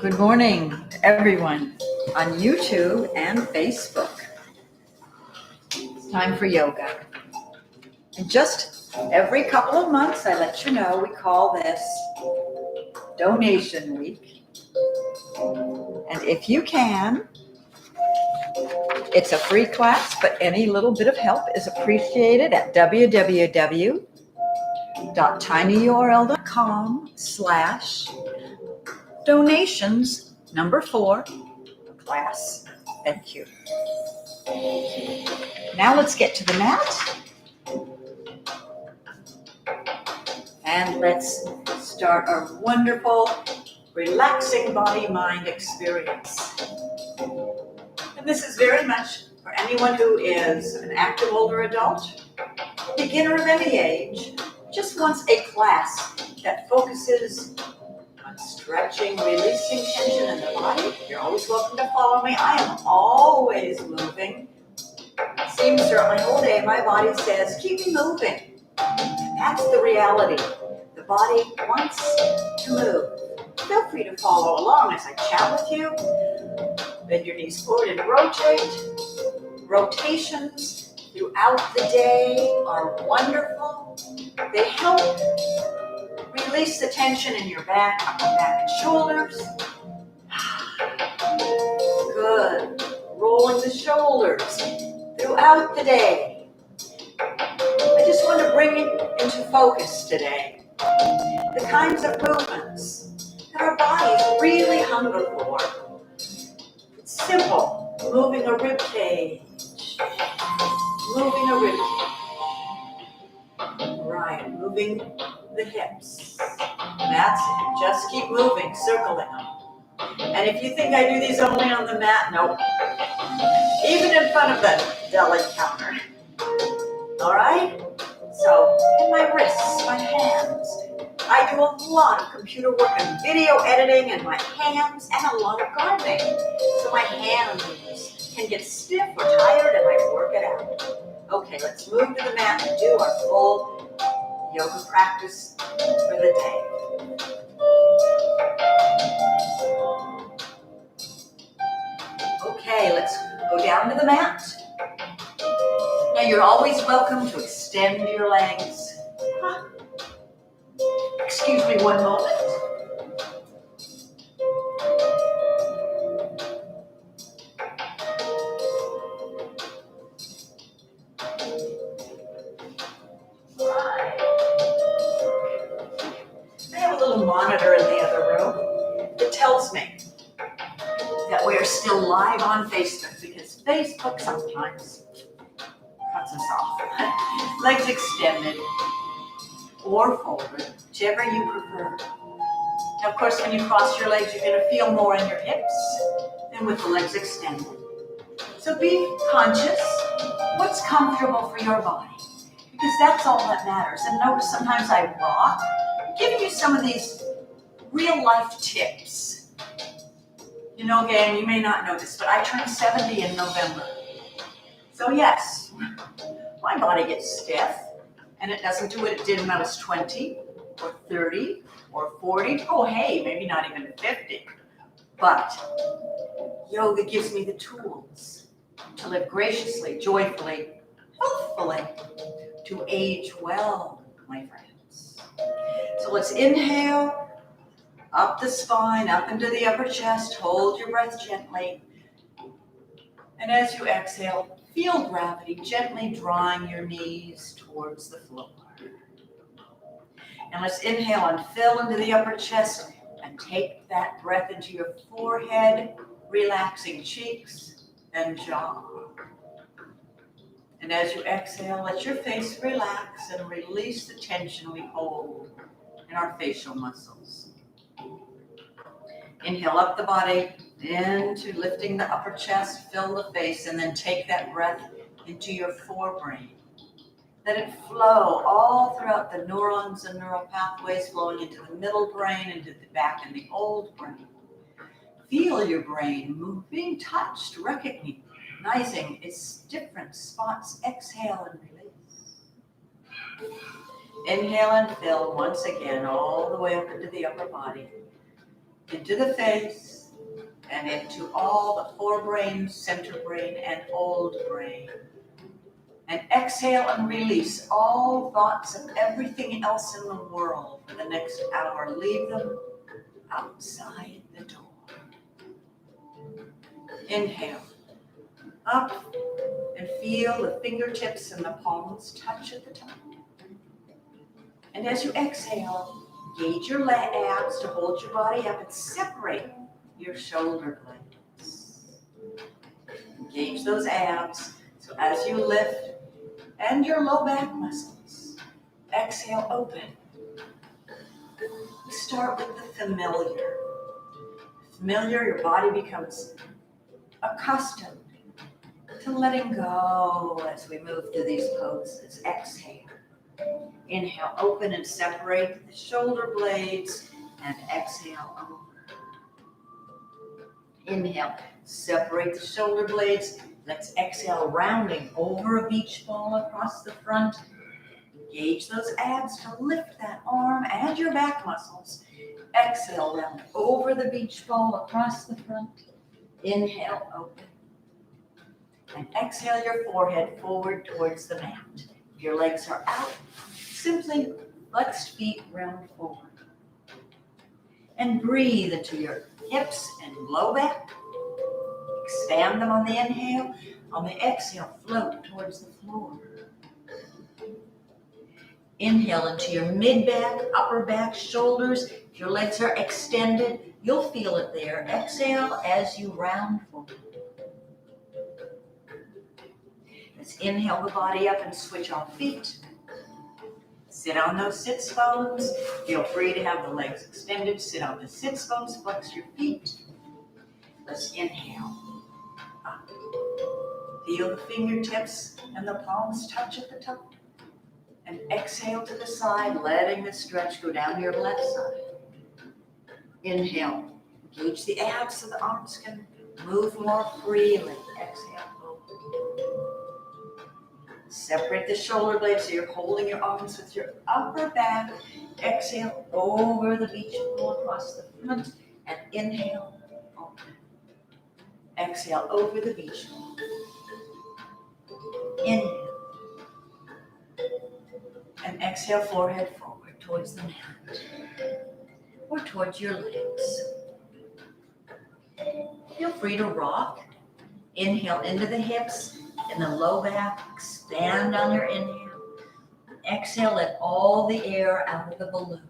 Good morning, everyone on YouTube and Facebook. It's time for yoga. And just every couple of months, I let you know, we call this Donation Week. And if you can, it's a free class, but any little bit of help is appreciated at www.tinyurl.com/donations4 class. Thank you. Now let's get to the mat. And let's start our wonderful, relaxing body-mind experience. And this is very much for anyone who is an active older adult, beginner of any age, just wants a class that focuses on stretching, releasing tension in the body. You're always welcome to follow me. I am always moving. It seems throughout my whole day, my body says, keep me moving. And that's the reality. The body wants to move. Feel free to follow along as I chat with you. Bend your knees forward and rotate. Rotations throughout the day are wonderful. They help release the tension in your back, upper back and shoulders. Good. Rolling the shoulders throughout the day. I just want to bring it into focus today. The kinds of movements that our bodies really hunger for. It's simple. Moving a rib cage. Moving a rib cage. Right. Moving the hips. That's it. Just keep moving, circling them. And if you think I do these only on the mat, nope. Even in front of the deli counter. All right? So, and my wrists, my hands. I do a lot of computer work and video editing and my hands and a lot of gardening. So my hands can get stiff or tired and I work it out. Okay, let's move to the mat and do our full yoga practice for the day. Okay, let's go down to the mat. Now you're always welcome to extend your legs. Excuse me one moment. Right. I have a little monitor in the other room that tells me that we are still live on Facebook because Facebook sometimes cuts us off. Legs extended or folded, whichever you prefer. Now, of course, when you cross your legs, you're going to feel more in your hips than with the legs extended. So be conscious what's comfortable for your body, because that's all that matters. And notice sometimes I rock, giving you some of these real life tips. You know, again, you may not know this, but I turned 70 in November. So yes, my body gets stiff. And it doesn't do what it did when I was 20 or 30 or 40. Oh, hey, maybe not even 50. But yoga gives me the tools to live graciously, joyfully, healthfully, to age well, my friends. So let's inhale, up the spine, up into the upper chest. Hold your breath gently. And as you exhale, feel gravity gently drawing your knees towards the floor. And let's inhale and fill into the upper chest and take that breath into your forehead, relaxing cheeks and jaw. And as you exhale, let your face relax and release the tension we hold in our facial muscles. Inhale up the body, into lifting the upper chest, fill the face, and then take that breath into your forebrain. Let it flow all throughout the neurons and neural pathways, flowing into the middle brain, into the back and the old brain. Feel your brain being touched, recognizing its different spots. Exhale and release. Inhale and fill once again, all the way up into the upper body, into the face, and into all the forebrain, center brain, and old brain. And exhale and release all thoughts of everything else in the world for the next hour. Leave them outside the door. Inhale, up, and feel the fingertips and the palms touch at the top. And as you exhale, gauge your abs to hold your body up and separate your shoulder blades. Engage those abs. So as you lift, and your low back muscles. Exhale, open. We start with the familiar. Familiar, your body becomes accustomed to letting go as we move through these poses. Exhale. Inhale, open and separate the shoulder blades, and exhale, over. Inhale, separate the shoulder blades. Let's exhale, rounding over a beach ball across the front. Engage those abs to lift that arm and your back muscles. Exhale, round over the beach ball across the front. Inhale, open. And exhale your forehead forward towards the mat. If your legs are out, simply flexed feet round forward. And breathe into your hips and low back. Expand them on the inhale. On the exhale, float towards the floor. Inhale into your mid-back, upper back, shoulders. If your legs are extended, you'll feel it there. Exhale as you round forward. Let's inhale the body up and switch on feet. Sit on those sits bones. Feel free to have the legs extended. Sit on the sits bones, flex your feet. Let's inhale. Up. Feel the fingertips and the palms touch at the top. And exhale to the side, letting the stretch go down your left side. Inhale. Engage the abs so the arms can move more freely. Exhale. Separate the shoulder blades so you're holding your arms with your upper back. Exhale over the beach ball across the front. And inhale. Open. Exhale over the beach ball. Inhale. And exhale, forehead forward towards the mat or towards your legs. Feel free to rock. Inhale into the hips and the low back. Expand on your inhale. Exhale, let all the air out of the balloon.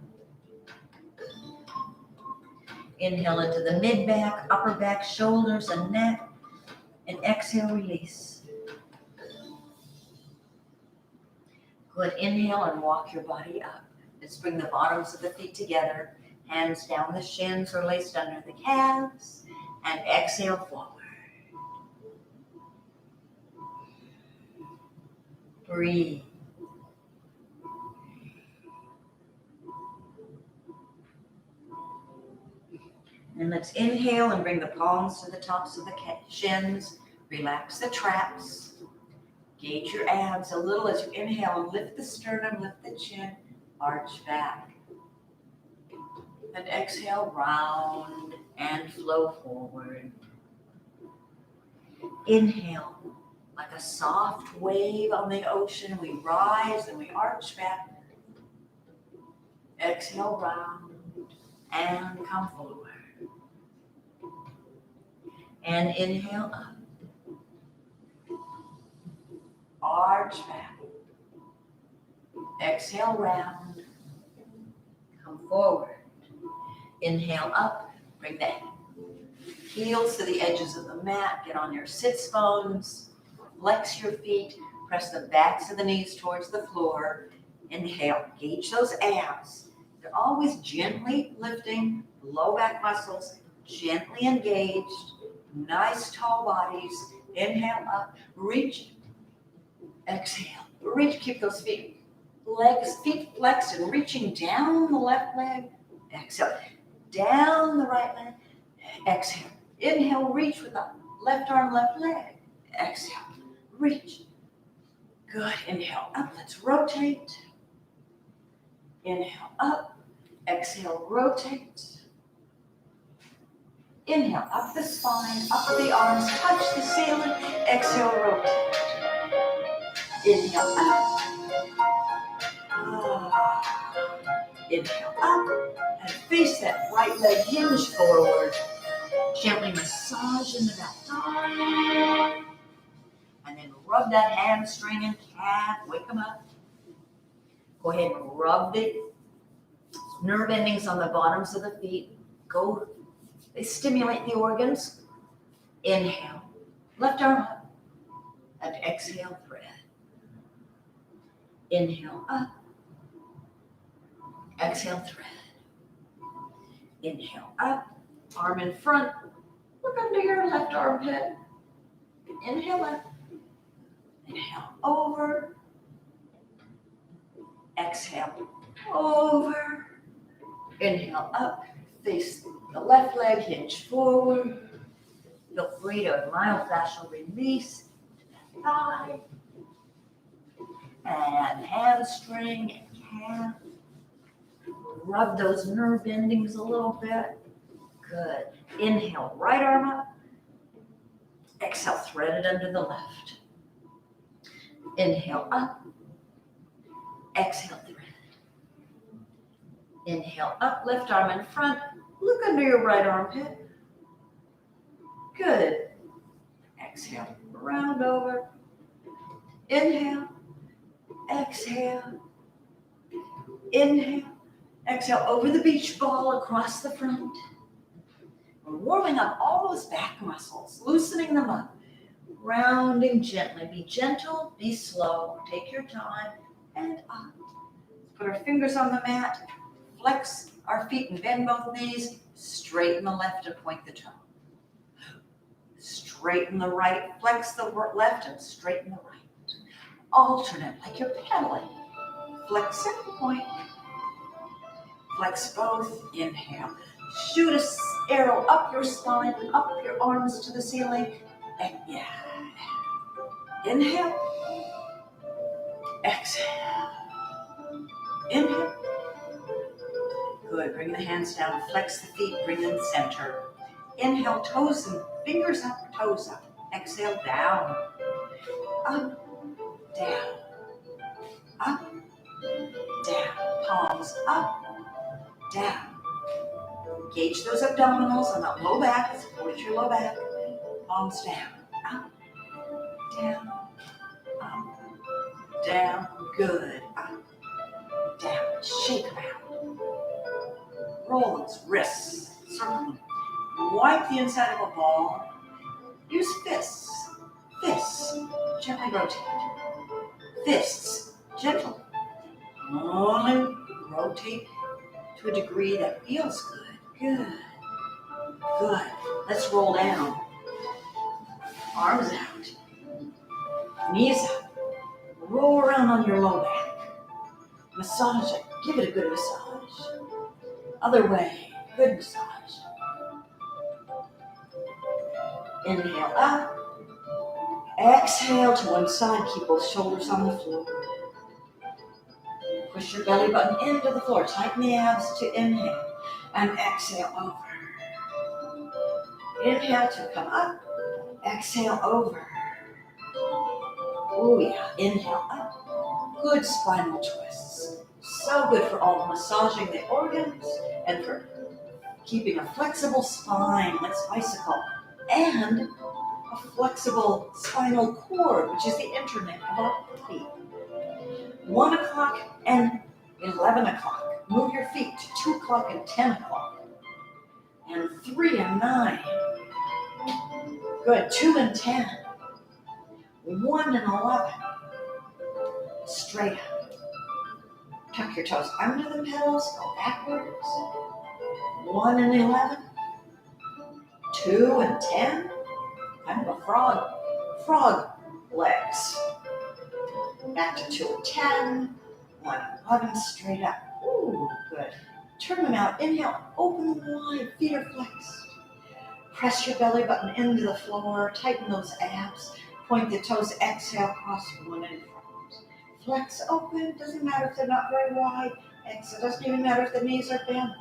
Inhale into the mid-back, upper back, shoulders, and neck. And exhale, release. Good. Inhale and walk your body up. Let's bring the bottoms of the feet together. Hands down the shins or laced under the calves. And exhale forward. Breathe. And let's inhale and bring the palms to the tops of the shins. Relax the traps. Gauge your abs a little as you inhale and lift the sternum, lift the chin, arch back. And exhale, round and flow forward. Inhale, like a soft wave on the ocean, we rise and we arch back. Exhale, round and come forward. And inhale up. Arch back. Exhale, round. Come forward. Inhale up. Bring the heels to the edges of the mat. Get on your sits bones. Flex your feet. Press the backs of the knees towards the floor. Inhale. Gauge those abs. They're always gently lifting. Low back muscles gently engaged. Nice tall bodies. Inhale up. Reach. Exhale. Reach. Keep those feet flexed and reaching down the left leg. Exhale. Down the right leg. Exhale. Inhale. Reach with the left arm, left leg. Exhale. Reach. Good. Inhale up. Let's rotate. Inhale up. Exhale. Rotate. Inhale, up the spine, up the arms, touch the ceiling. Exhale, rotate. Inhale, up. Inhale, up. And face that right leg hinge forward. Gently massage in the belly. And then rub that hamstring and calf. Wake them up. Go ahead and rub the nerve endings on the bottoms of the feet. They stimulate the organs. Inhale, left arm up. And exhale, thread. Inhale, up. Exhale, thread. Inhale, up. Arm in front. Look under your left armpit. Inhale, up. Inhale, over. Exhale, over. Inhale, up. Face the left leg, hinge forward. Feel free to myofascial release to the thigh. And hamstring and calf. Rub those nerve endings a little bit. Good. Inhale, right arm up. Exhale, thread it under the left. Inhale, up. Exhale, thread. Inhale, up, left arm in front. Look under your right armpit. Good. Exhale, round over. Inhale. Exhale. Inhale. Exhale over the beach ball across the front. We're warming up all those back muscles, loosening them up. Rounding gently. Be gentle, be slow. Take your time and up. Put our fingers on the mat. Flex our feet and bend both knees. Straighten the left and point the toe. Straighten the right. Flex the left and straighten the right. Alternate like you're pedaling. Flex it, point. Flex both. Inhale. Shoot an arrow up your spine, up your arms to the ceiling. And yeah. Inhale. Exhale. Inhale. Good. Bring the hands down. Flex the feet. Bring in center. Inhale. Toes and fingers up. Toes up. Exhale. Down. Up. Down. Up. Down. Palms up. Down. Engage those abdominals on the low back. Support your low back. Palms down. Up. Down. Up. Down. Good. Up. Down. Shake them out. Roll those wrists. Circle them. Wipe the inside of a ball. Use fists. Fists. Gently rotate. Fists. Gentle. Only rotate to a degree that feels good. Good. Good. Let's roll down. Arms out. Knees up. Roll around on your low back. Massage it. Give it a good massage. Other way. Good massage. Inhale up. Exhale to one side. Keep both shoulders on the floor. Push your belly button into the floor. Tighten the abs to inhale. And exhale over. Inhale to come up. Exhale over. Oh yeah. Inhale up. Good spinal twists. So good for all massaging the organs and for keeping a flexible spine. Let's bicycle. And a flexible spinal cord, which is the internet of our feet. 1 o'clock and 11 o'clock. Move your feet to 2 o'clock and 10 o'clock. And 3 and 9. Good. 2 and 10. 1 and 11. Straight up. Tuck your toes under the pedals. Go backwards. 1 and 11. 2 and 10. Kind of a frog legs. Back to 2 and 10. 1 and 11. Straight up. Ooh, good. Turn them out. Inhale. Open them wide. Feet are flexed. Press your belly button into the floor. Tighten those abs. Point the toes. Exhale. Cross one in front. Flex open. Doesn't matter if they're not very wide. Exhale. Doesn't even matter if the knees are bent.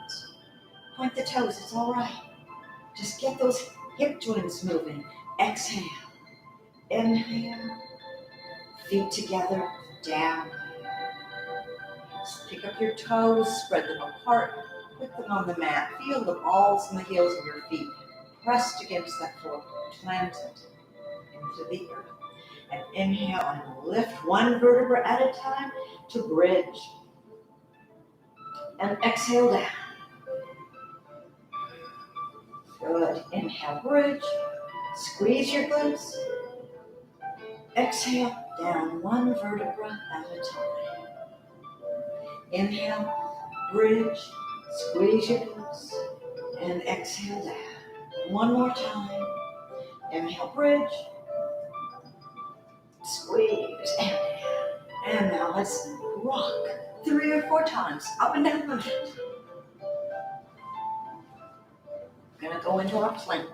Point the toes. It's all right. Just get those hip joints moving. Exhale. Inhale. Feet together, down. Just pick up your toes, spread them apart, put them on the mat. Feel the balls and the heels of your feet pressed against that floor, planted into the earth. And inhale and lift one vertebra at a time to bridge. And exhale down. Good. Inhale, bridge. Squeeze your glutes. Exhale, down one vertebra at a time. Inhale, bridge, squeeze your glutes, and exhale down. One more time. Inhale, bridge, squeeze, and down. And now let's rock 3 or 4 times, up and down the mat. We're gonna go into our plank.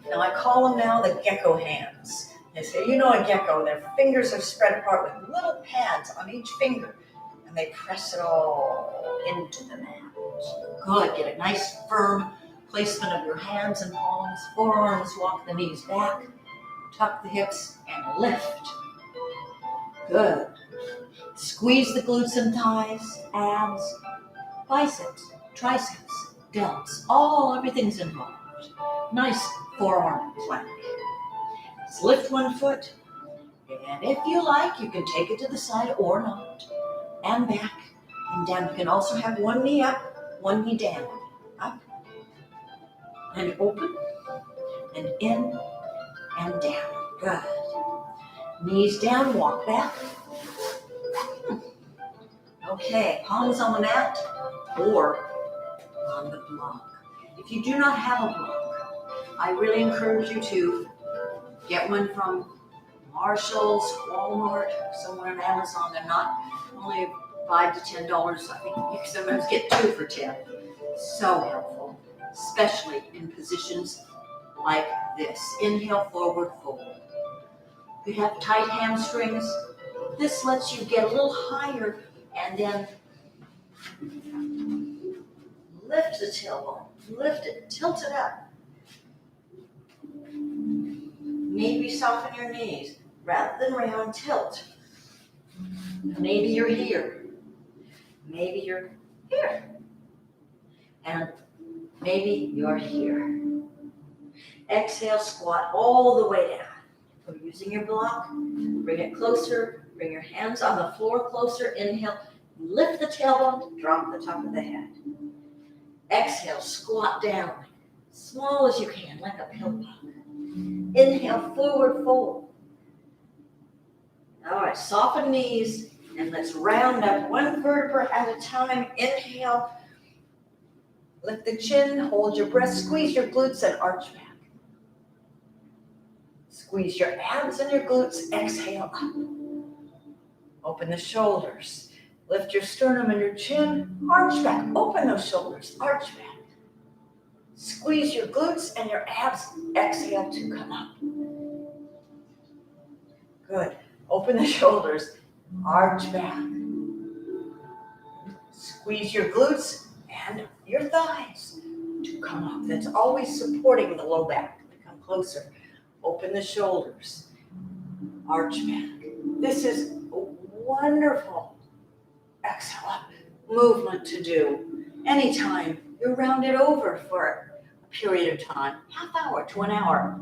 Now I call them now the gecko hands. They say, you know a gecko, their fingers are spread apart with little pads on each finger, and they press it all into the mat. Good, get a nice firm placement of your hands and palms, forearms, walk the knees back, tuck the hips, and lift. Good. Squeeze the glutes and thighs, abs, biceps, triceps, delts, everything's involved. Nice forearm plank. Let's lift one foot, and if you like, you can take it to the side or not, and back and down. You can also have one knee up, one knee down, up, and open, and in, and down. Good. Knees down, walk back. Okay, palms on the mat or on the block. If you do not have a block, I really encourage you to get one from Marshall's, Walmart, somewhere on Amazon. They're not only $5 to $10. I think you can sometimes get 2 for $10. So helpful, especially in positions like this. Inhale, forward fold. If you have tight hamstrings, this lets you get a little higher and then lift the tailbone, lift it, tilt it up. Maybe soften your knees rather than round tilt. Maybe you're here. Maybe you're here. And maybe you're here. Exhale, squat all the way down. So using your block, bring it closer, bring your hands on the floor closer. Inhale, lift the tailbone, drop the top of the head. Exhale, squat down, small as you can, like a pill puck. Inhale, forward fold. All right, soften knees, and let's round up one vertebra at a time. Inhale, lift the chin, hold your breath, squeeze your glutes and arch back. Squeeze your abs and your glutes, exhale up. Open the shoulders, lift your sternum and your chin, arch back, open those shoulders, arch back. Squeeze your glutes and your abs, exhale to come up. Good, open the shoulders, arch back. Squeeze your glutes and your thighs to come up. That's always supporting the low back. Come closer. Open the shoulders, arch back. This is a wonderful exhale up movement to do anytime you're rounded over for a period of time, half hour to an hour.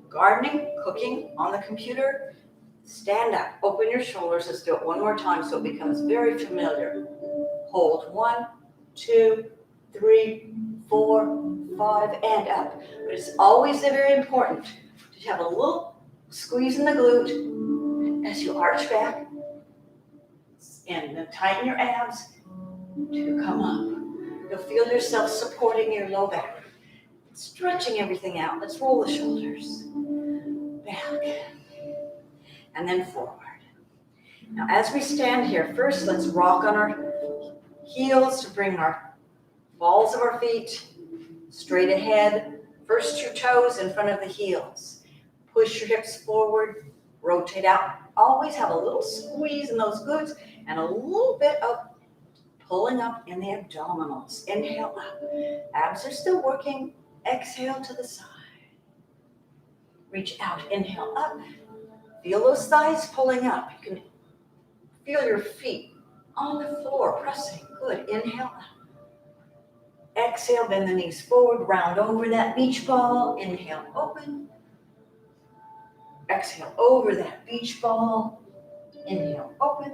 Gardening, cooking, on the computer, stand up, open your shoulders. Let's do it one more time so it becomes very familiar. Hold 1, 2, 3, 4, 5, and up. But it's always very important to have a little squeeze in the glute as you arch back and then tighten your abs to come up. You'll feel yourself supporting your low back, stretching everything out. Let's roll the shoulders back and then forward. Now as we stand here, first let's rock on our heels to bring our balls of our feet straight ahead. First 2 toes in front of the heels. Push your hips forward, rotate out. Always have a little squeeze in those glutes and a little bit of pulling up in the abdominals. Inhale up. Abs are still working. Exhale to the side. Reach out. Inhale up. Feel those thighs pulling up. You can feel your feet on the floor pressing. Good. Inhale up. Exhale, bend the knees forward, round over that beach ball. Inhale, open. Exhale, over that beach ball. Inhale, open.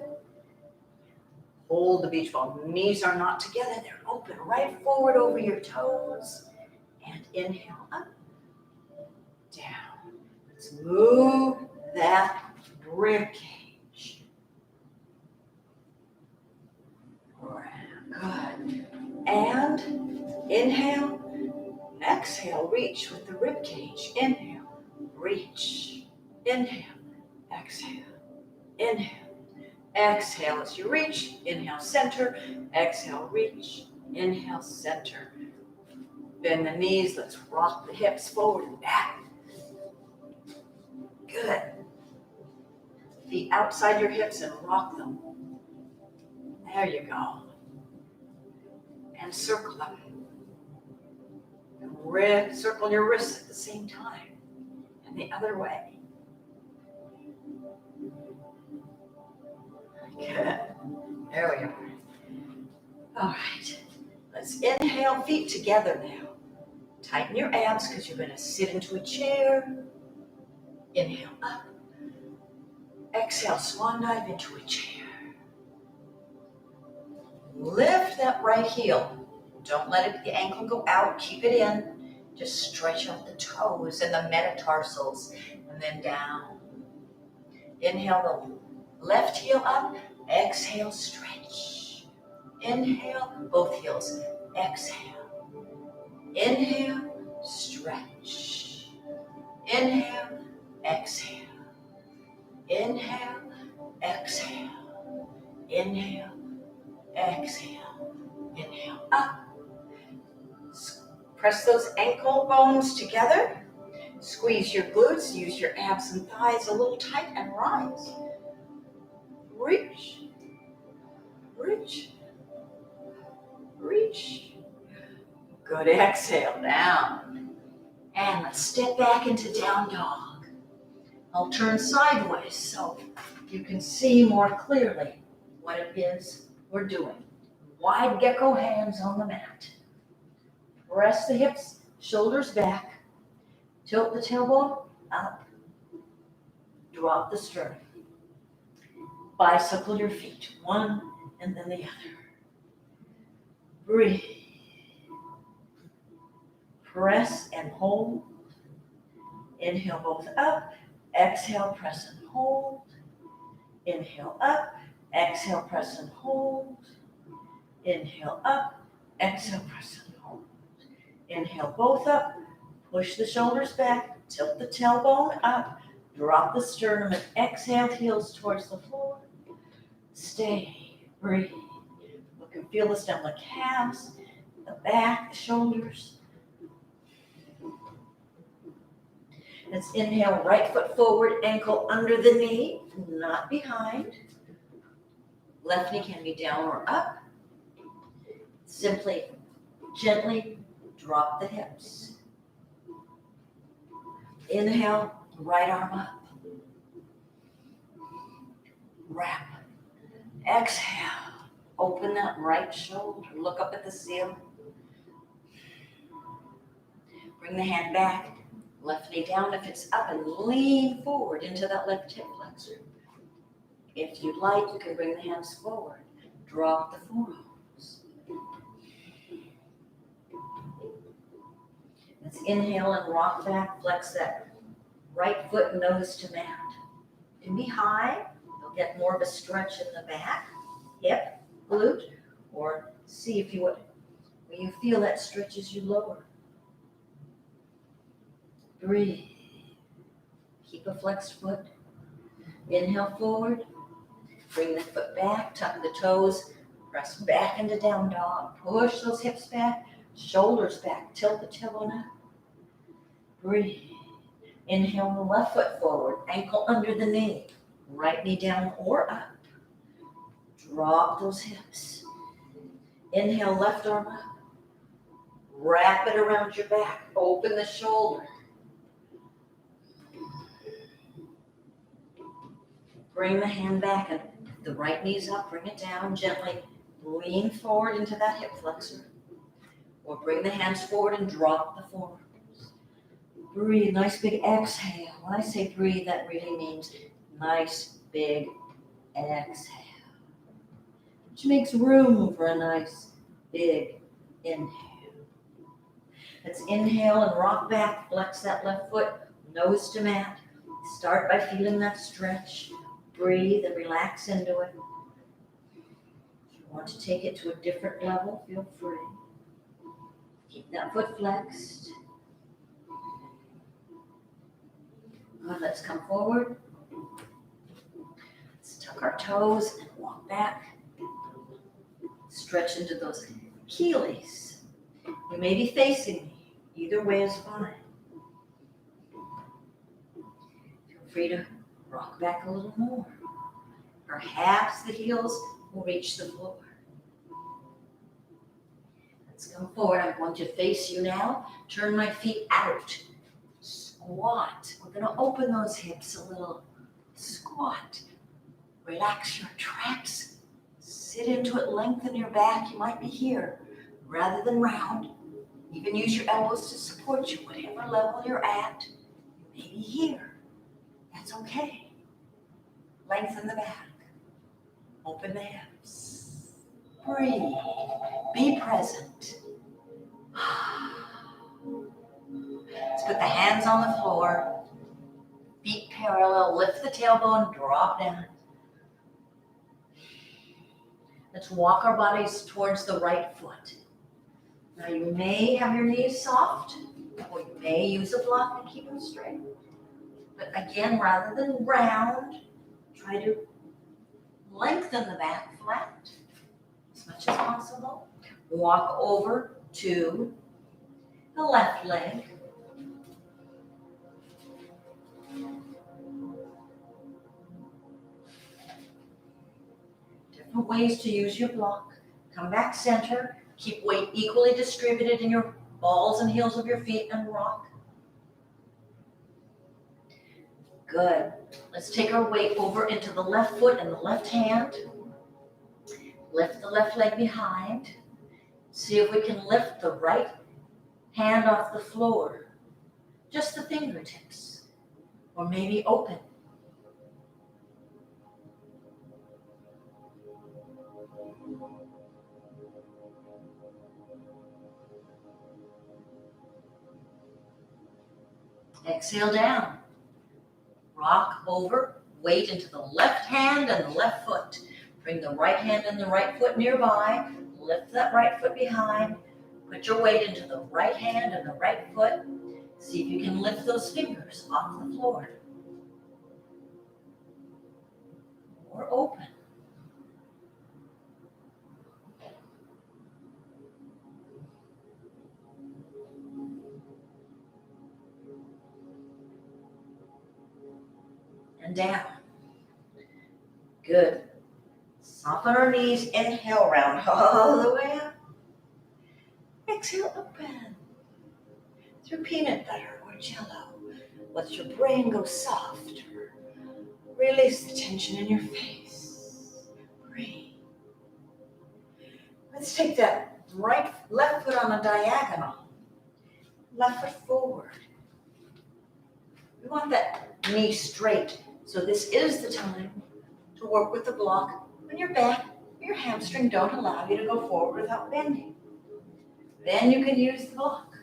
Hold the beach ball. Knees are not together, they're open. Right forward over your toes. And inhale, up, down. Let's move that rib cage. Good. And inhale. Exhale, reach with the rib cage. Inhale, reach. Inhale, exhale. Inhale, exhale as you reach. Inhale, center. Exhale, reach. Inhale, center. Bend the knees. Let's rock the hips forward and back. Good. Feet outside your hips and rock them. There you go. And circle them. Circle your wrists at the same time. And the other way. Good. There we are. All right. Let's inhale, feet together now. Tighten your abs because you're going to sit into a chair. Inhale up. Exhale, swan dive into a chair. Lift that right heel. Don't let the ankle go out. Keep it in. Just stretch out the toes and the metatarsals and then down. Inhale the left heel up. Exhale, stretch. Inhale, both heels. Exhale. Inhale, stretch. Inhale, exhale. Inhale, exhale. Inhale, exhale. Inhale, up. Press those ankle bones together. Squeeze your glutes. Use your abs and thighs a little tight and rise. Reach. Reach. Reach. Good. Exhale down. And let's step back into down dog. I'll turn sideways so you can see more clearly what it is we're doing. Wide gecko hands on the mat. Press the hips, shoulders back. Tilt the tailbone up. Drop the sternum. Bicycle your feet, one and then the other. Breathe. Press and hold. Inhale both up. Exhale, press and hold. Inhale up. Exhale, press and hold. Inhale up. Exhale, press and hold. Inhale both up. Push the shoulders back. Tilt the tailbone up. Drop the sternum and exhale, heels towards the floor. Stay. Breathe. Look and feel this down the calves, the back, the shoulders. Let's inhale, right foot forward, ankle under the knee, not behind. Left knee can be down or up. Simply, gently drop the hips. Inhale, right arm up. Wrap. Exhale, open that right shoulder. Look up at the ceiling. Bring the hand back. Left knee down if it's up and lean forward into that left hip flexor. If you'd like, you can bring the hands forward. Drop the forearms. Let's inhale and rock back. Flex that right foot nose to mat. It can be high. You'll get more of a stretch in the back, hip, glute, or see if you would, when you feel that stretch as you lower. Breathe. Keep a flexed foot. Inhale forward. Bring the foot back. Tuck the toes. Press back into down dog. Push those hips back. Shoulders back. Tilt the tailbone up. Breathe. Inhale the left foot forward. Ankle under the knee. Right knee down or up. Drop those hips. Inhale, left arm up. Wrap it around your back. Open the shoulder. Bring the hand back and the right knee's up. Bring it down gently. Lean forward into that hip flexor. Or bring the hands forward and drop the forearms. Breathe, nice big exhale. When I say breathe, that really means nice big exhale. Which makes room for a nice big inhale. Let's inhale and rock back, flex that left foot, nose to mat. Start by feeling that stretch. Breathe and relax into it. If you want to take it to a different level, feel free. Keep that foot flexed. Good, let's come forward. Let's tuck our toes and walk back. Stretch into those Achilles. You may be facing me. Either way is fine. Feel free to rock back a little more. Perhaps the heels will reach the floor. Let's come forward. I'm going to face you now. Turn my feet out. Squat. We're going to open those hips a little. Squat. Relax your traps. Sit into it. Lengthen your back. You might be here rather than round. Even use your elbows to support you. Whatever level you're at, you may be here. That's okay. Lengthen the back. Open the hips. Breathe. Be present. Let's put the hands on the floor. Feet parallel. Lift the tailbone. Drop down. Let's walk our bodies towards the right foot. Now you may have your knees soft, or you may use a block to keep them straight. But again, rather than round, try to lengthen the back flat as much as possible. Walk over to the left leg. Different ways to use your block. Come back center. Keep weight equally distributed in your balls and heels of your feet and rock. Good. Let's take our weight over into the left foot and the left hand. Lift the left leg behind. See if we can lift the right hand off the floor. Just the fingertips. Or maybe open. Exhale down. Rock over, weight into the left hand and the left foot. Bring the right hand and the right foot nearby. Lift that right foot behind. Put your weight into the right hand and the right foot. See if you can lift those fingers off the floor. Or open. And down. Good. Soften our knees. Inhale, round all the way up. Exhale, open. Through peanut butter or jello. Let your brain go soft. Release the tension in your face. Breathe. Let's take that left foot on a diagonal. Left foot forward. We want that knee straight. So this is the time to work with the block when your back or your hamstring don't allow you to go forward without bending. Then you can use the block.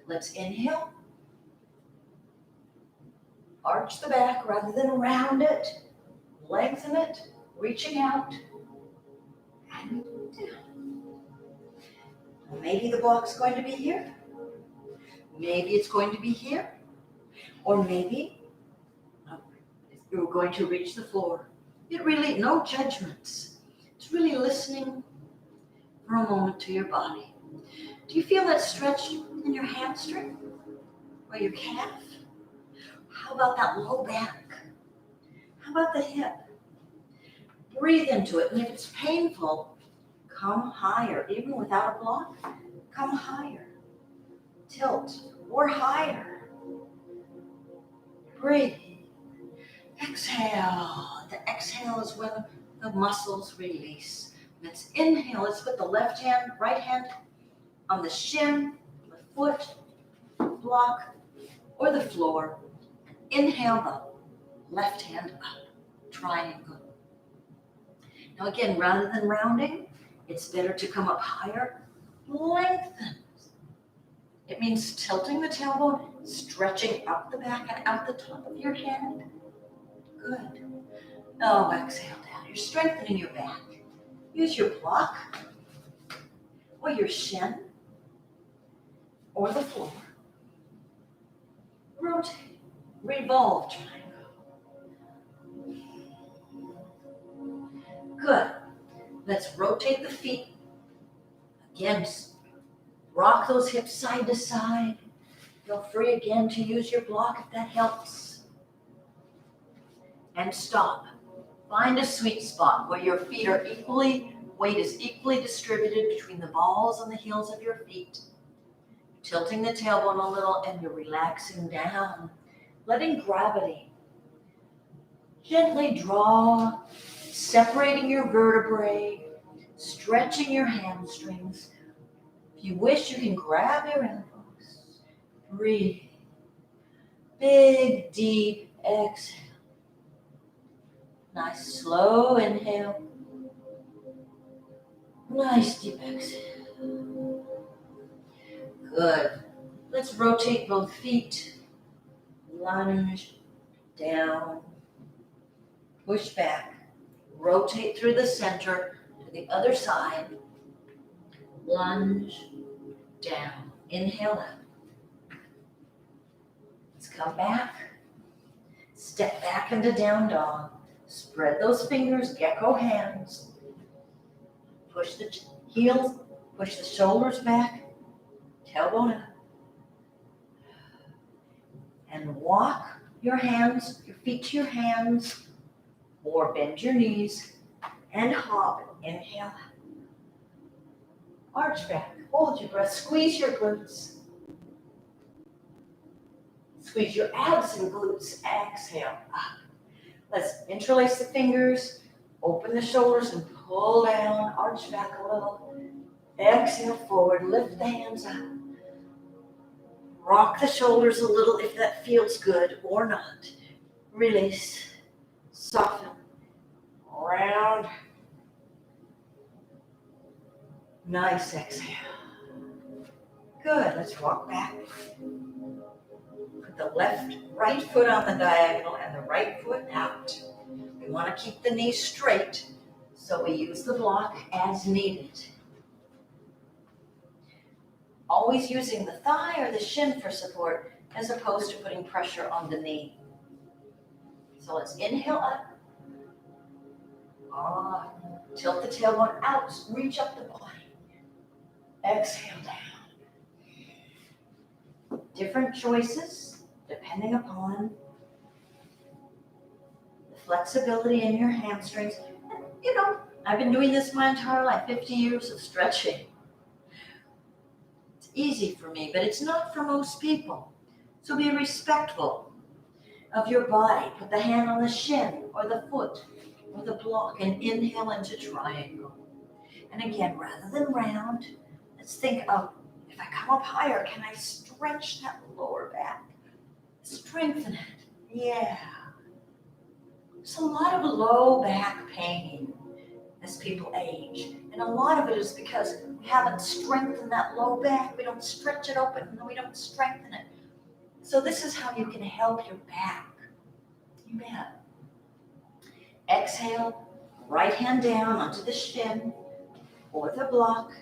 Let's inhale. Arch the back rather than round it. Lengthen it, reaching out. And down. Maybe the block's going to be here. Maybe it's going to be here. Or maybe you're going to reach the floor. It really, no judgments. It's really listening for a moment to your body. Do you feel that stretch in your hamstring or your calf? How about that low back? How about the hip? Breathe into it, and if it's painful, come higher. Even without a block, come higher. Tilt or higher. Breathe. Exhale. The exhale is when the muscles release. Let's inhale. Let's put the left hand, right hand on the shin, the foot, block, or the floor. Inhale the left hand up, triangle. Now again, rather than rounding, it's better to come up higher. Lengthen. It means tilting the tailbone, stretching up the back and out the top of your head. Good. Oh, exhale down. You're strengthening your back. Use your block or your shin or the floor. Rotate, revolve triangle. Good. Let's rotate the feet. Again, rock those hips side to side. Feel free again to use your block if that helps. And stop. Find a sweet spot where your feet are weight is equally distributed between the balls and the heels of your feet. Tilting the tailbone a little and you're relaxing down. Letting gravity gently draw, separating your vertebrae, stretching your hamstrings. If you wish, you can grab your elbows. Breathe. Big, deep exhale. Nice, slow inhale. Nice, deep exhale. Good. Let's rotate both feet. Lunge, down, push back. Rotate through the center to the other side. Lunge, down. Inhale up. Let's come back. Step back into down dog. Spread those fingers, gecko hands. Push the heels, push the shoulders back, tailbone up. And walk your hands, your feet to your hands, or bend your knees and hop. Inhale. Arch back, hold your breath, squeeze your glutes. Squeeze your abs and glutes. Exhale up. Let's interlace the fingers, open the shoulders and pull down, arch back a little. Exhale forward, lift the hands up. Rock the shoulders a little if that feels good or not. Release, soften, round. Nice exhale. Good, let's walk back. Put the right foot on the diagonal and the right foot out. We want to keep the knees straight, so we use the block as needed. Always using the thigh or the shin for support as opposed to putting pressure on the knee. So let's inhale up. Tilt the tailbone out, reach up the body. Exhale down. Different choices depending upon the flexibility in your hamstrings. And, I've been doing this my entire life, 50 years of stretching. It's easy for me, but it's not for most people. So be respectful of your body. Put the hand on the shin or the foot or the block and inhale into triangle. And again, rather than round, let's think of, if I come up higher, can I stretch that lower back? Strengthen it. Yeah. There's a lot of low back pain as people age. And a lot of it is because we haven't strengthened that low back. We don't stretch it open and we don't strengthen it. So this is how you can help your back. You bet. Exhale, right hand down onto the shin or the block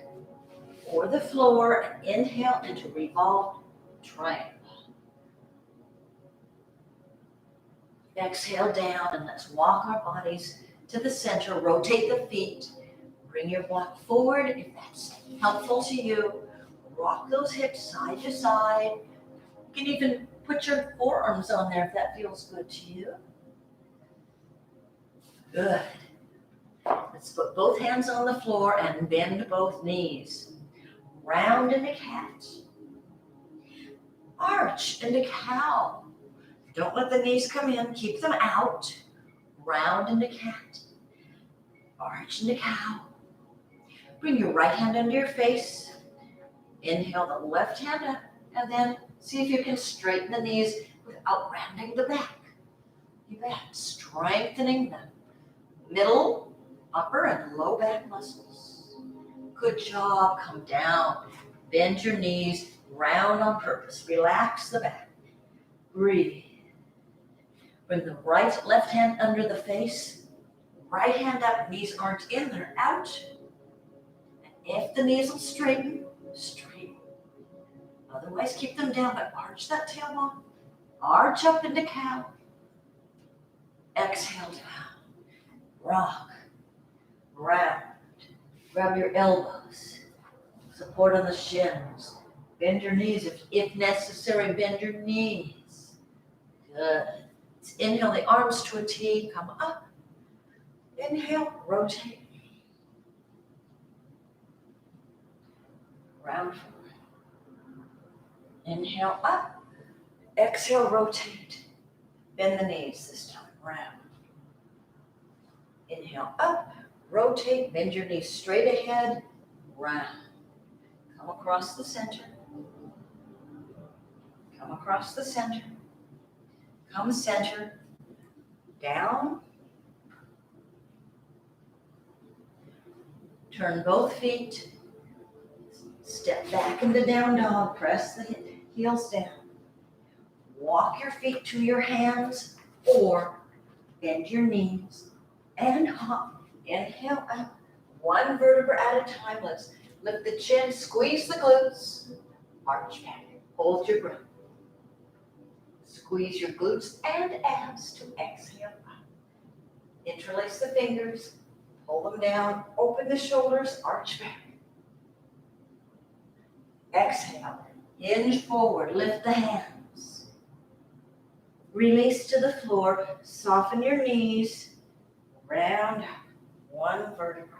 or the floor, and inhale into revolved triangle. Exhale down, and let's walk our bodies to the center. Rotate the feet. Bring your block forward if that's helpful to you. Rock those hips side to side. You can even put your forearms on there if that feels good to you. Good. Let's put both hands on the floor and bend both knees. Round into cat. Arch into cow. Don't let the knees come in, keep them out. Round into cat. Arch into cow. Bring your right hand under your face. Inhale the left hand up, and then see if you can straighten the knees without rounding the back. You bet. Strengthening the middle, upper, and low back muscles. Good job. Come down. Bend your knees. Round on purpose. Relax the back. Breathe. Bring the left hand under the face. Right hand up. Knees aren't in, they're out. And if the knees will straighten, straighten. Otherwise, keep them down, but arch that tailbone. Arch up into cow. Exhale down. Rock. Round. Grab your elbows. Support on the shins. Bend your knees if necessary. Bend your knees. Good. Let's inhale the arms to a T. Come up. Inhale. Rotate. Round forward. Inhale up. Exhale. Rotate. Bend the knees this time. Round. Inhale up. Rotate. Bend your knees straight ahead. Round. Come across the center. Come across the center. Come center. Down. Turn both feet. Step back into down dog. Press the heels down. Walk your feet to your hands or bend your knees and hop. Inhale up. One vertebra at a time. Let's lift the chin. Squeeze the glutes. Arch back. Hold your breath. Squeeze your glutes and abs to exhale up. Interlace the fingers. Pull them down. Open the shoulders. Arch back. Exhale. Hinge forward. Lift the hands. Release to the floor. Soften your knees. Round up. One vertebra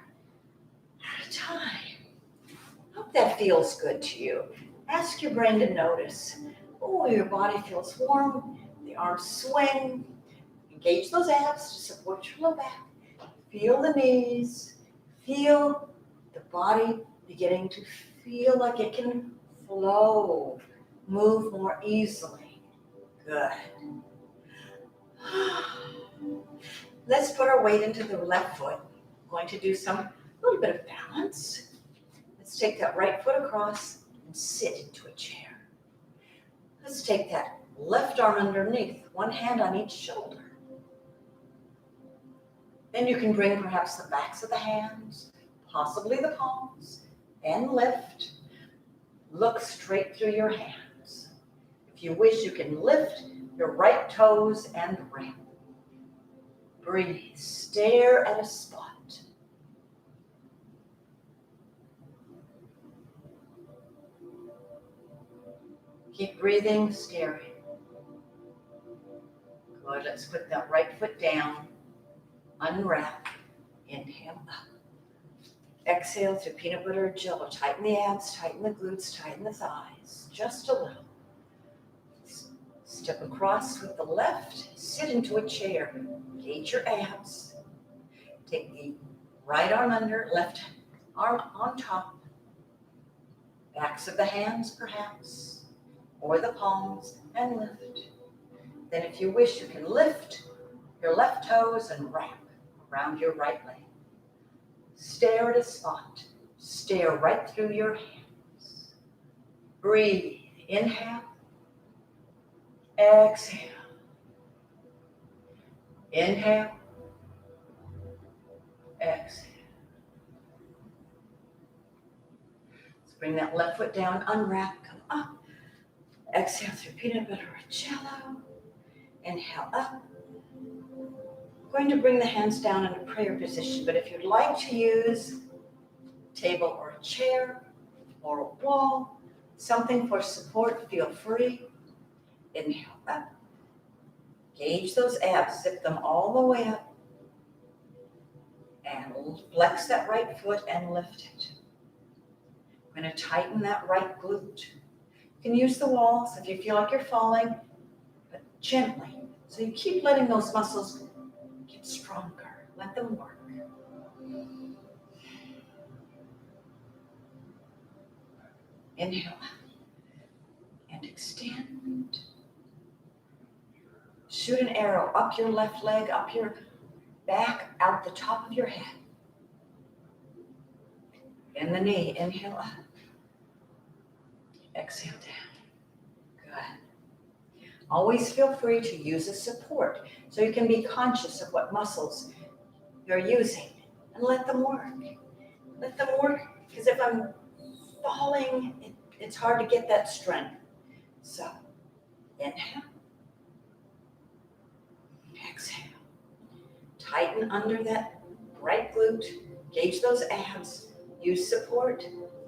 at a time. Hope that feels good to you. Ask your brain to notice. Oh, your body feels warm. The arms swing. Engage those abs to support your low back. Feel the knees. Feel the body beginning to feel like it can flow. Move more easily. Good. Let's put our weight into the left foot. Going to do a little bit of balance. Let's take that right foot across and sit into a chair. Let's take that left arm underneath, one hand on each shoulder. Then you can bring perhaps the backs of the hands, possibly the palms, and lift. Look straight through your hands. If you wish, you can lift your right toes and ramp. Breathe. Stare at a spot. Keep breathing, staring. Good. Let's put that right foot down. Unwrap. Inhale up. Exhale through peanut butter or jello. Tighten the abs, tighten the glutes, tighten the thighs. Just a little. Step across with the left. Sit into a chair. Engage your abs. Take the right arm under, left arm on top. Backs of the hands, perhaps, or the palms, and lift. Then if you wish, you can lift your left toes and wrap around your right leg. Stare at a spot. Stare right through your hands. Breathe. Inhale. Exhale. Inhale. Exhale. Let's bring that left foot down, unwrap, come up. Exhale through peanut butter or jello. Inhale up. I'm going to bring the hands down in a prayer position, but if you'd like to use a table or a chair or a wall, something for support, feel free. Inhale up. Gauge those abs, zip them all the way up. and flex that right foot and lift it. We're going to tighten that right glute. You can use the walls if you feel like you're falling, but gently. So you keep letting those muscles get stronger. Let them work. Inhale and extend. Shoot an arrow up your left leg, up your back, out the top of your head. Bend the knee, inhale up. Exhale down. Good. Always feel free to use a support so you can be conscious of what muscles you're using and let them work. Let them work, because if I'm falling, it's hard to get that strength. So, inhale. Exhale. Tighten under that right glute. Gauge those abs. Use support.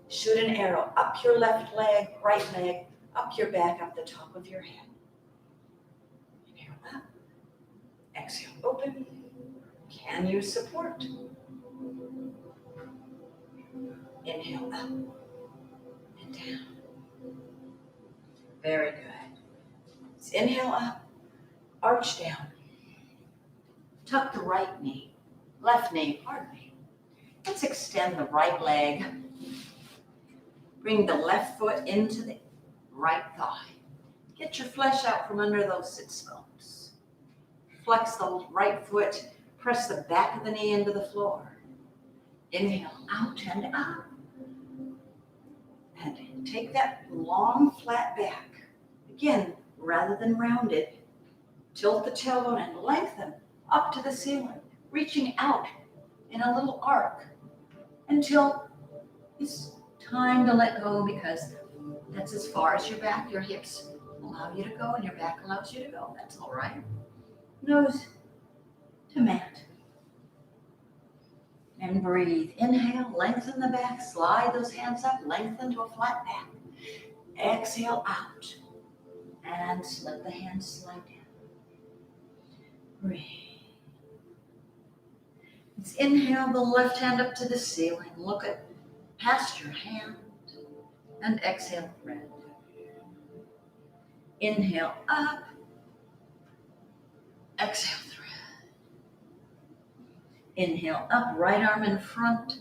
Shoot an arrow up your left leg, right leg, up your back, up the top of your head. Inhale up. Exhale, open. Can use support. Inhale up and down. Very good. Let's inhale up, arch down. Tuck the right knee, left knee, pardon me. Let's extend the right leg. Bring the left foot into the right thigh. Get your flesh out from under those sits bones. Flex the right foot. Press the back of the knee into the floor. Inhale out and up. And take that long, flat back. Again, rather than rounded, tilt the tailbone and lengthen up to the ceiling, reaching out in a little arc until it's time to let go, because that's as far as your hips allow you to go, and your back allows you to go. That's all right. Nose to mat. And breathe. Inhale, lengthen the back, slide those hands up, lengthen to a flat back. Exhale out, and let the hands slide down. Breathe. Let's inhale the left hand up to the ceiling. Look at past your hand, and exhale, thread. Inhale up, exhale, thread. Inhale up, right arm in front.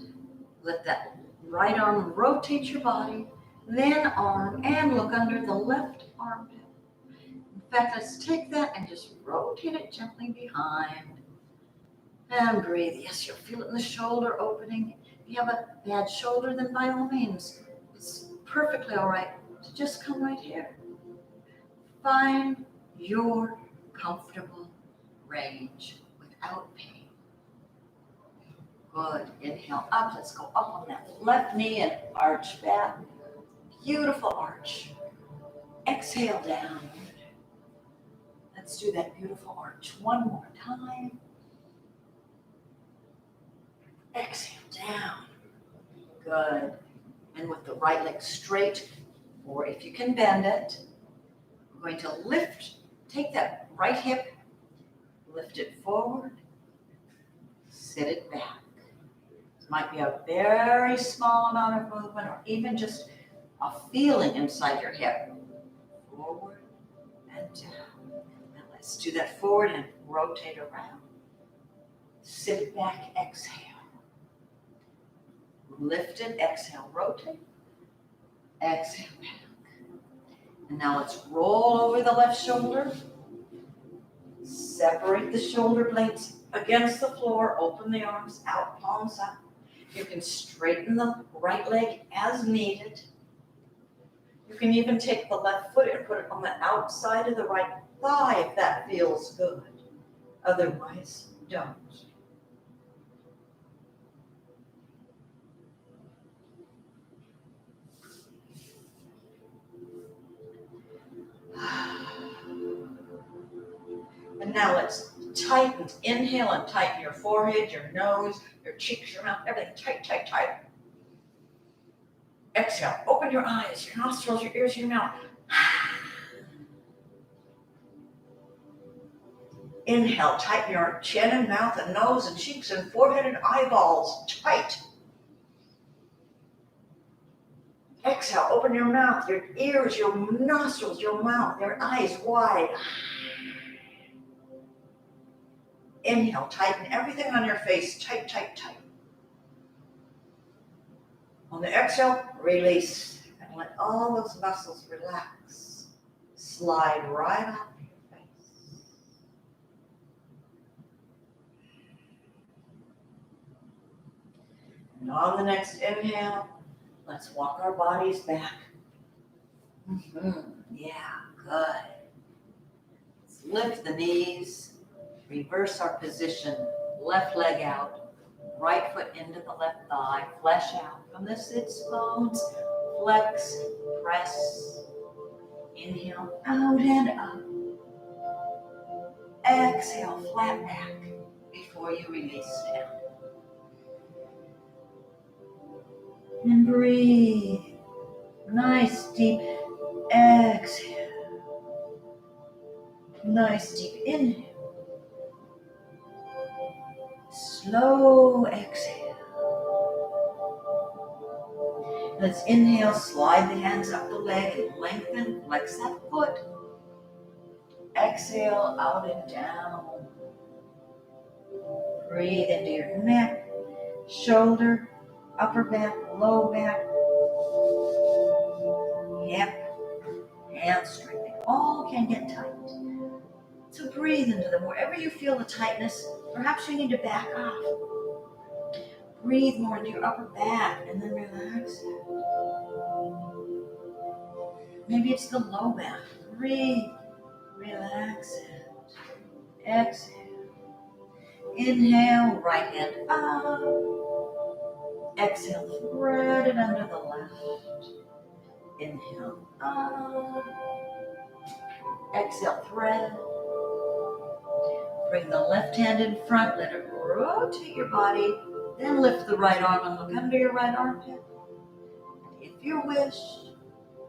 Let that right arm rotate your body, then arm, and look under the left armpit. In fact, let's take that and just rotate it gently behind. And breathe. Yes, you'll feel it in the shoulder opening. If you have a bad shoulder, then by all means, it's perfectly all right to just come right here. Find your comfortable range without pain. Good. Inhale up. Let's go up on that left knee and arch back. Beautiful arch. Exhale down. Let's do that beautiful arch one more time. Exhale down. Good. And with the right leg straight, or if you can bend it, we're going to lift, take that right hip, lift it forward, sit it back. It might be a very small amount of movement, or even just a feeling inside your hip. Forward and down. Now let's do that forward and rotate around. Sit back, exhale. Lift it, exhale, rotate. Exhale back. And now let's roll over the left shoulder. Separate the shoulder blades against the floor. Open the arms out, palms up. You can straighten the right leg as needed. You can even take the left foot and put it on the outside of the right thigh if that feels good. Otherwise, don't. And now let's tighten. Inhale and tighten your forehead, your nose, your cheeks, your mouth, everything tight, tight, tight. Exhale, open your eyes, your nostrils, your ears, your mouth. Inhale, tighten your chin and mouth and nose and cheeks and forehead and eyeballs tight. Exhale, open your mouth, your ears, your nostrils, your mouth, your eyes wide. Inhale, tighten everything on your face, tight, tight, tight. On the exhale, release and let all those muscles relax. Slide right off your face. And on the next inhale, let's walk our bodies back. Yeah, good. Let's lift the knees, reverse our position, left leg out, right foot into the left thigh, flesh out from the sits bones, flex, press, inhale, out and up. Exhale, flat back before you release down. And breathe. Nice deep exhale. Nice deep inhale. Slow exhale. Let's inhale, slide the hands up the leg and lengthen, flex that foot. Exhale, out and down. Breathe into your neck, shoulder, upper back, low back, hip, hamstring. They all can get tight. So breathe into them. Wherever you feel the tightness, perhaps you need to back off. Breathe more into your upper back and then relax it. Maybe it's the low back. Breathe. Relax it. Exhale. Inhale, right hand up. Exhale, thread it under the left. Inhale, up. Exhale, thread. Bring the left hand in front, let it rotate your body, then lift the right arm and look under your right armpit. If you wish,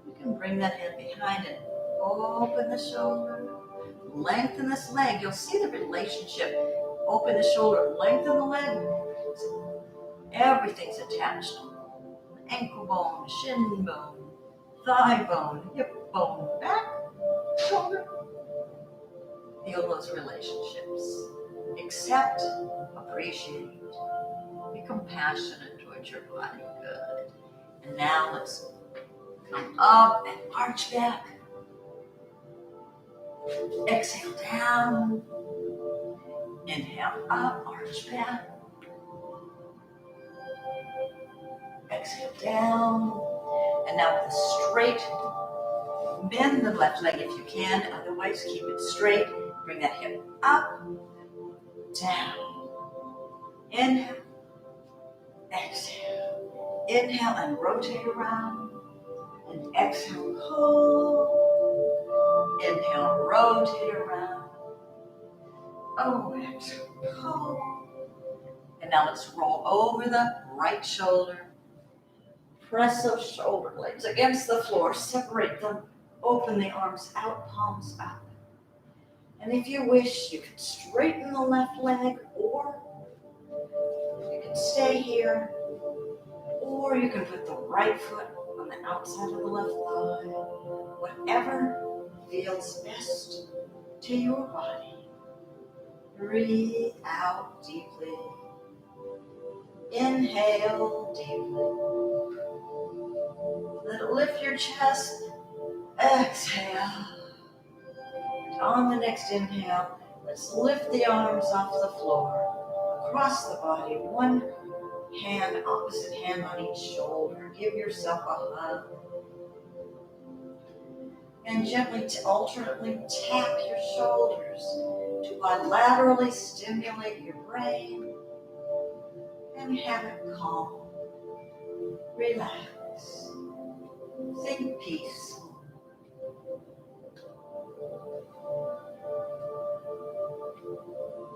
you can bring that hand behind and open the shoulder. Lengthen this leg. You'll see the relationship. Open the shoulder, lengthen the leg. Everything's attached. Ankle bone, shin bone, thigh bone, hip bone, back, shoulder. Feel those relationships. Accept, appreciate, be compassionate towards your body. Good. And now let's come up and arch back. Exhale down. Inhale up, arch back. Exhale down. And now with a straight, bend the left leg if you can. Otherwise, keep it straight. Bring that hip up, down. Inhale, exhale. Inhale and rotate around. And exhale, pull. Inhale, rotate around. Oh, exhale, pull. And now let's roll over the right shoulder. Press those shoulder blades against the floor. Separate them. Open the arms out, palms up. And if you wish, you can straighten the left leg, or you can stay here, or you can put the right foot on the outside of the left thigh. Whatever feels best to your body. Breathe out deeply. Inhale deeply. Lift your chest. Exhale. And on the next inhale, let's lift the arms off the floor, across the body, one hand, opposite hand on each shoulder. Give yourself a hug. And gently, alternately tap your shoulders to bilaterally stimulate your brain and have it calm. Relax. Think peace.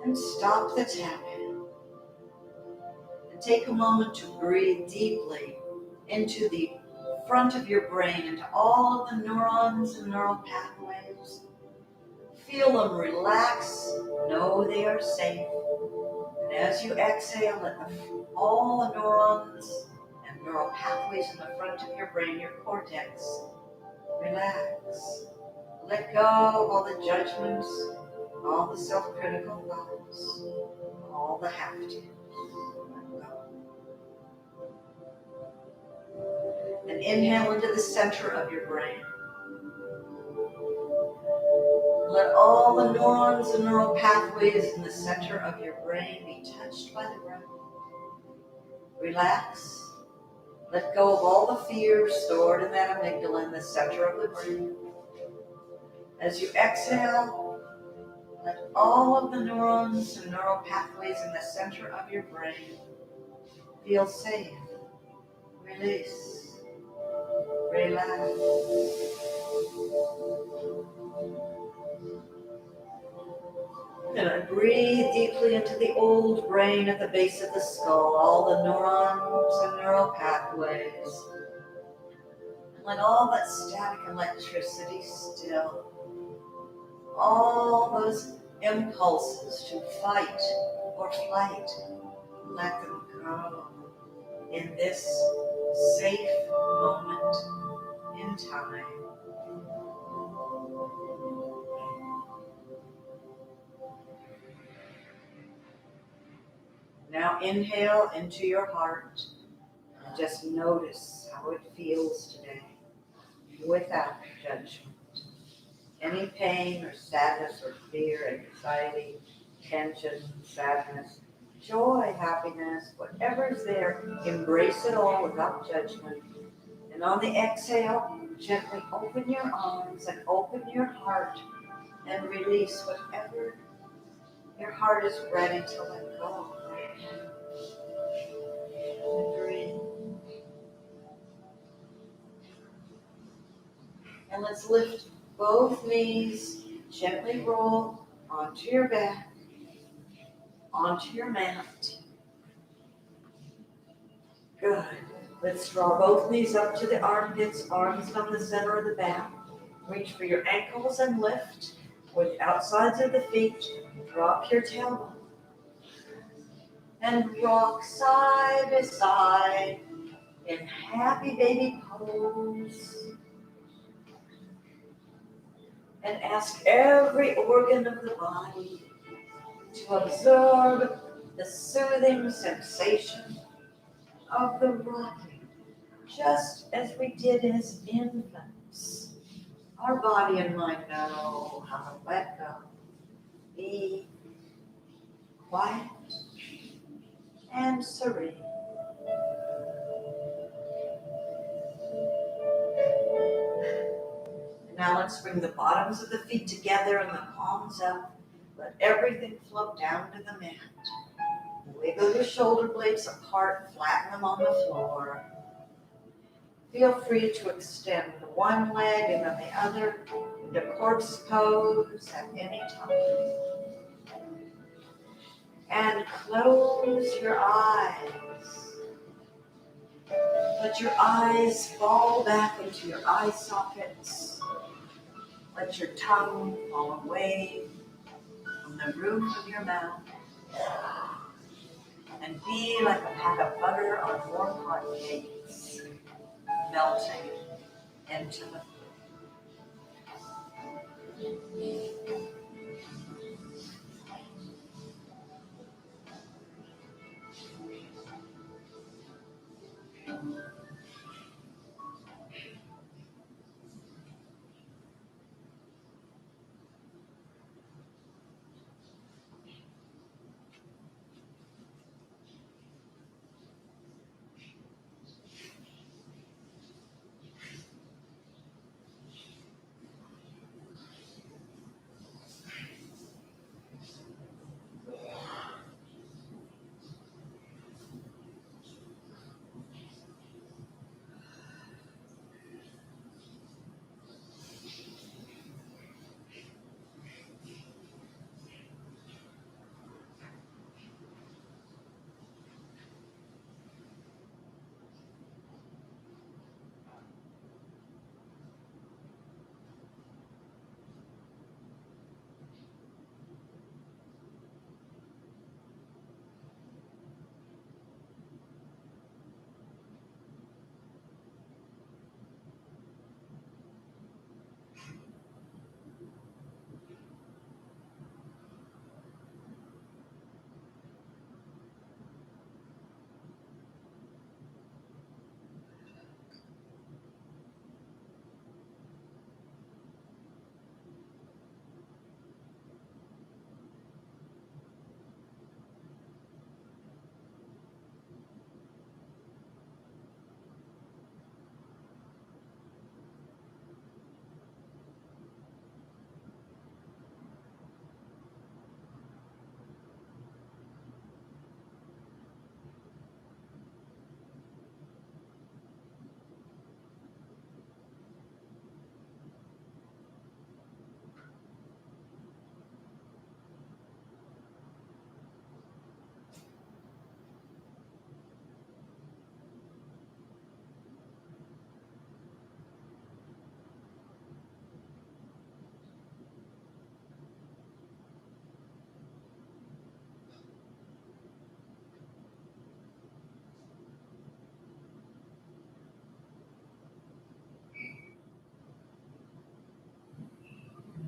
And stop the tapping. And take a moment to breathe deeply into the front of your brain, into all of the neurons and neural pathways. Feel them relax, know they are safe. And as you exhale, let all the neurons and neural pathways in the front of your brain, your cortex, relax. Let go of all the judgments, all the self-critical thoughts, all the have-tos. Let go. And inhale into the center of your brain. Let all the neurons and neural pathways in the center of your brain be touched by the breath. Relax. Let go of all the fear stored in that amygdala in the center of the brain. As you exhale, let all of the neurons and neural pathways in the center of your brain feel safe. Release. Relax. And I breathe deeply into the old brain at the base of the skull, all the neurons and neural pathways. And let all that static electricity still. All those impulses to fight or flight, let them go in this safe moment in time. Now inhale into your heart and just notice how it feels today without judgment. Any pain or sadness or fear, anxiety, tension, sadness, joy, happiness, whatever's there, embrace it all without judgment. And on the exhale, gently open your arms and open your heart and release whatever your heart is ready to let go. And breathe. And let's lift both knees, gently roll onto your back, onto your mat. Good. Let's draw both knees up to the armpits, arms from the center of the back. Reach for your ankles and lift. With the outsides of the feet, drop your tailbone. And rock side by side in happy baby pose. And ask every organ of the body to absorb the soothing sensation of the rocking, just as we did as infants. Our body and mind know how to let go, be quiet and serene. Now let's bring the bottoms of the feet together and the palms up. Let everything float down to the mat. Wiggle your shoulder blades apart, flatten them on the floor. Feel free to extend one leg and then the other into corpse pose at any time. And close your eyes. Let your eyes fall back into your eye sockets. Let your tongue fall away from the roof of your mouth. And be like a pat of butter on warm hot cakes, melting into the food.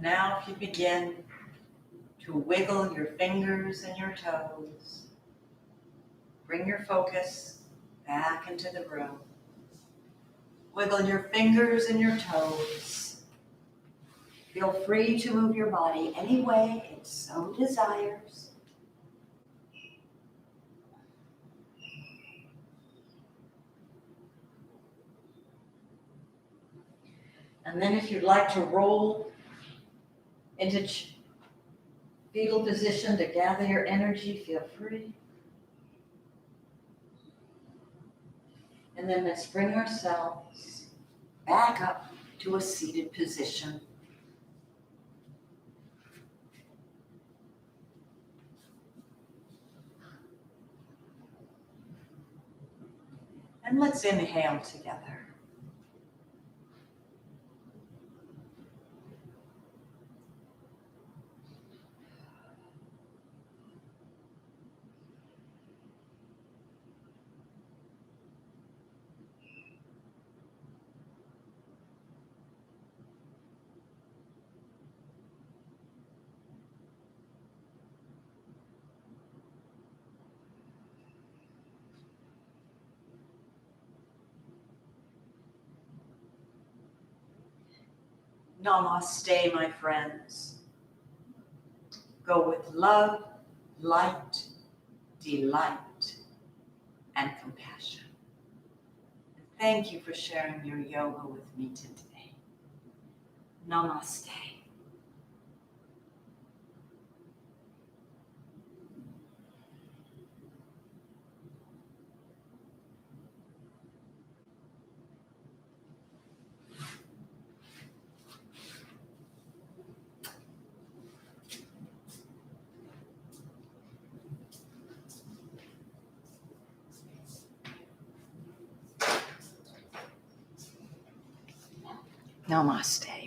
Now if you begin to wiggle your fingers and your toes, bring your focus back into the room. Wiggle your fingers and your toes. Feel free to move your body any way it so desires. And then if you'd like to roll into fetal position to gather your energy, feel free. And then let's bring ourselves back up to a seated position. And let's inhale together. Namaste, my friends. Go with love, light, delight, and compassion. And thank you for sharing your yoga with me today. Namaste. Namaste.